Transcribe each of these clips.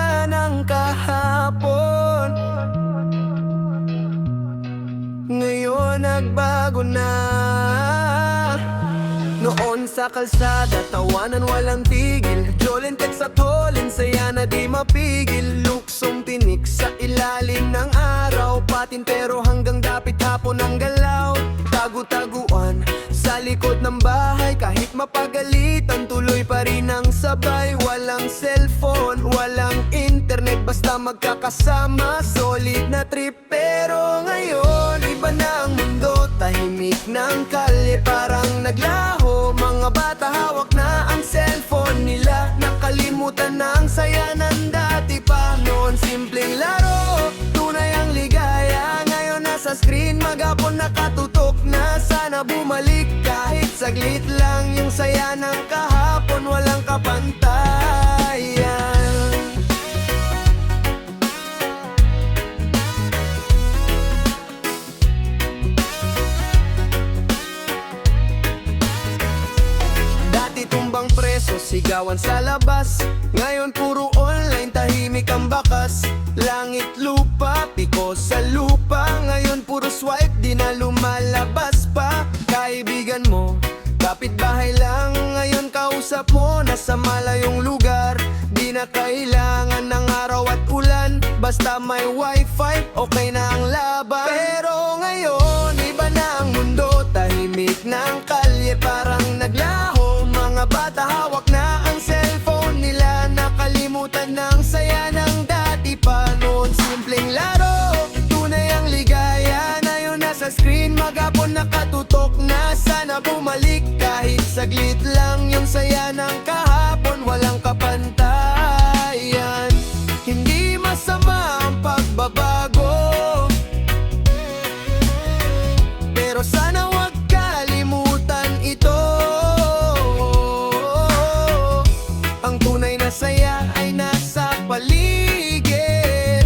saya ng kahapon. Ngayon nagbago na. Noon sa kalsada, tawanan walang tigil. Jolin text at holin, saya na di mapigil. Luksong tinik sa ilalim ng araw. Patintero hanggang dapit hapon ang galaw. Tagu-taguan sa likod ng bahay. Kahit mapagalitan, tuloy pa rin ang sabay. Walang cellphone, walang internet, basta magkakasama. Solid na trip, pero ngayon iba na ang mundo. Tahimik ng kalye, parang naglaho. Mga bata hawak na ang cellphone nila. Nakalimutan na ang saya ng dati pa. Noon simpleng laro, tunay ang ligaya. Ngayon nasa screen, maghapon nakatutok na. Sana bumalik kahit saglit lang. Yung saya ng kahapon, walang kapantayan. Tumbang preso, sigawan sa labas. Ngayon puro online, tahimik ang bakas. Langit lupa, piko sa lupa. Ngayon puro swipe, di na lumalabas pa. Kaibigan mo, kapitbahay lang. Ngayon kausap mo, nasa malayong lugar. Di na kailangan ng araw at ulan. Basta may wifi, okay na ang laban. Pero ngayon, iba na ang mundo. Tahimik ng kalye, parang naglaho. Mga bata hawak na ang cellphone nila. Nakalimutan ng saya ng dati pa. Noon simpleng laro, tunay ang ligaya. Ngayon nasa screen, maghapon nakatutok na. Sana bumalik kahit saglit lang. Yung saya ng kahapon, walang kapantayan. Hindi masama ang pagbabago, pero sana wag kalimutan ito. Ang tunay na saya ay nasa paligid,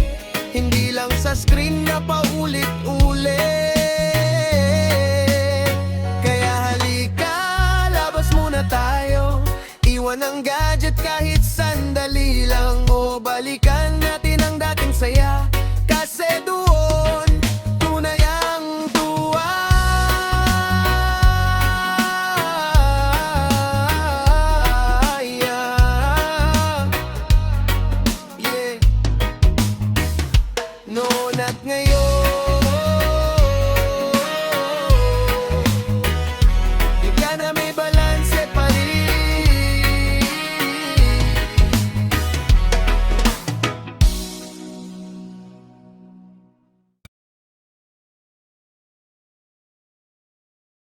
hindi lang sa screen na paulit-ulit. Kaya halika, labas muna tayo. Iwan ang gadget kahit sandali lang. O balikan natin ang dating saya, kasi doon tunay ang tuwa. Yeah. Noon at ngayon